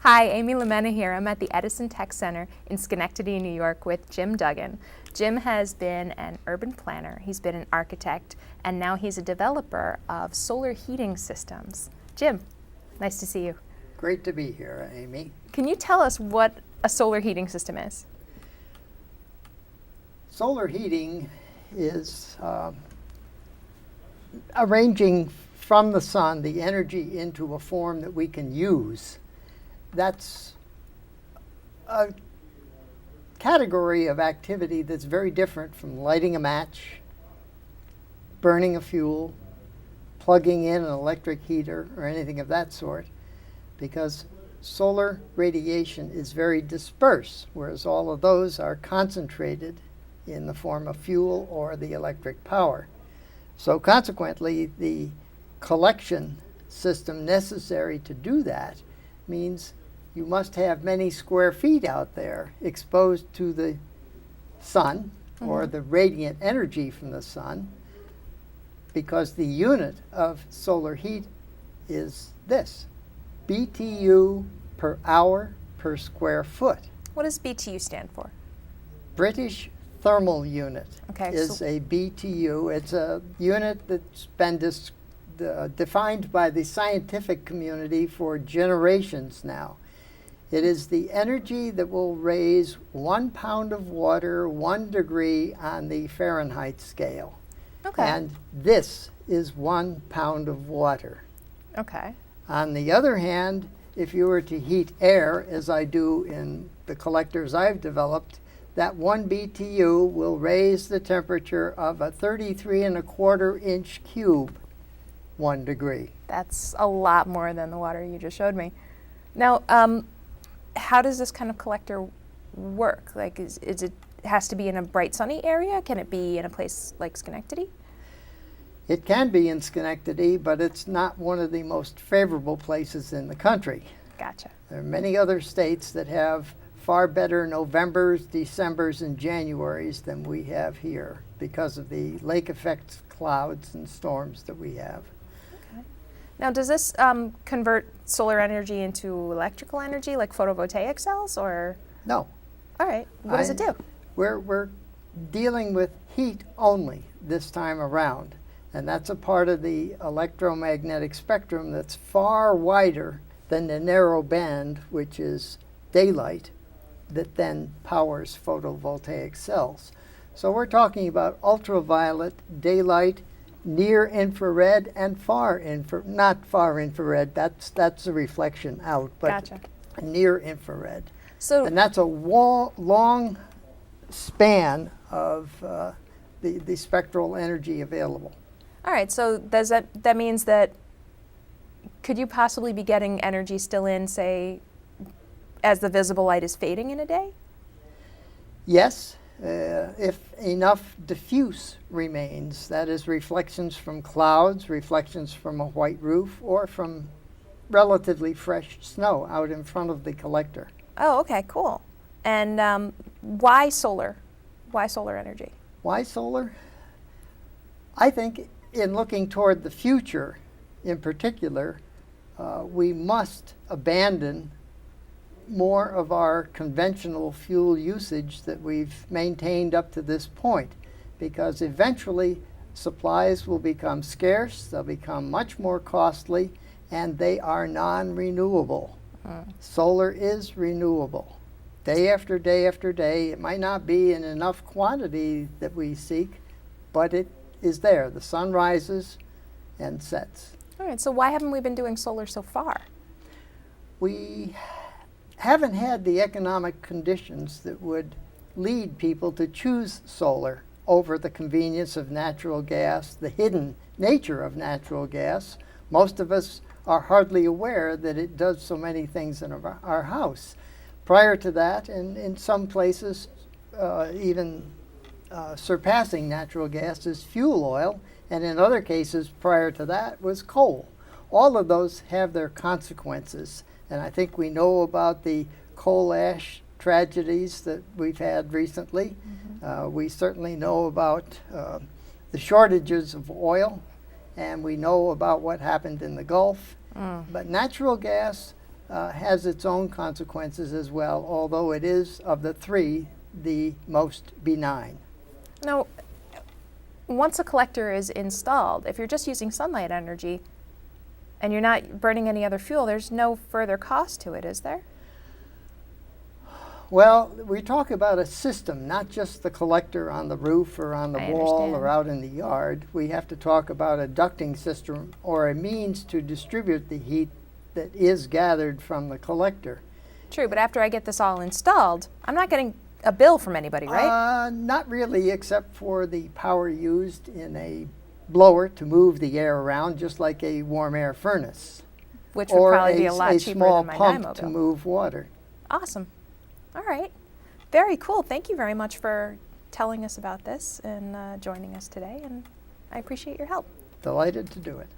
Hi, Amy Lamena here. I'm at the Edison Tech Center in Schenectady, New York with Jim Duggan. Jim has been an urban planner, he's been an architect, and now he's a developer of solar heating systems. Jim, nice to see you. Great to be here, Amy. Can you tell us what a solar heating system is? Solar heating is arranging from the sun the energy into a form that we can use. That's a category of activity that's very different from lighting a match, burning a fuel, plugging in an electric heater, or anything of that sort, because solar radiation is very dispersed, whereas all of those are concentrated in the form of fuel or the electric power. So consequently, the collection system necessary to do that means you must have many square feet out there exposed to the sun or the radiant energy from the sun, because the unit of solar heat is this: BTU per hour per square foot. What does BTU stand for? British Thermal Unit is so a BTU. It's a unit that's been defined by the scientific community for generations now. It is the energy that will raise 1 pound of water 1 degree on the Fahrenheit scale. Okay. And this is 1 pound of water. Okay. On the other hand, if you were to heat air, as I do in the collectors I've developed, that 1 BTU will raise the temperature of a 33¼ inch cube 1 degree. That's a lot more than the water you just showed me. Now, how does this kind of collector work? Like, is it has to be in a bright sunny area? Can it be in a place like Schenectady? It can be in Schenectady, but it's not one of the most favorable places in the country. Gotcha. There are many other states that have far better Novembers, Decembers, and Januaries than we have here because of the lake effect clouds and storms that we have. Okay. Now, does this convert solar energy into electrical energy like photovoltaic cells, or? No. All right. What does it do? We're dealing with heat only this time around, and that's a part of the electromagnetic spectrum that's far wider than the narrow band, which is daylight, that then powers photovoltaic cells. So we're talking about ultraviolet, daylight, near infrared, and not far infrared, that's a reflection out, but Gotcha. near infrared. So, And that's a long span of the spectral energy available. all right. So does that means that could you possibly be getting energy still in, say, as the visible light is fading in a day? Yes, if enough diffuse remains, that is reflections from clouds, reflections from a white roof, or from relatively fresh snow out in front of the collector. Oh, okay, cool. And why solar? Why solar energy? Why solar? I think in looking toward the future, in particular, we must abandon more of our conventional fuel usage that we've maintained up to this point, because eventually supplies will become scarce, they'll become much more costly, and they are non-renewable. Solar is renewable. Day after day after day, it might not be in enough quantity that we seek, but it is there. The sun rises and sets. All right, so why haven't we been doing solar so far? We haven't had the economic conditions that would lead people to choose solar over the convenience of natural gas, the hidden nature of natural gas. Most of us are hardly aware that it does so many things in our house. Prior to that, and in some places even surpassing natural gas, is fuel oil, and in other cases prior to that was coal. All of those have their consequences. And I think we know about the coal ash tragedies that we've had recently. We certainly know about the shortages of oil, and we know about what happened in the Gulf. But natural gas has its own consequences as well, although it is, of the three, the most benign. Now, once a collector is installed, if you're just using sunlight energy and you're not burning any other fuel, there's no further cost to it, is there? Well, we talk about a system, not just the collector on the roof or on the I wall understand. or out in the yard. We have to talk about a ducting system or a means to distribute the heat that is gathered from the collector. True, but after I get this all installed, I'm not getting a bill from anybody, right? Not really, except for the power used in a blower to move the air around, just like a warm air furnace. Which would probably be a lot cheaper small than my pump Dymo to bill. move water. Awesome. All right. Very cool. Thank you very much for telling us about this and joining us today, and I appreciate your help. Delighted to do it.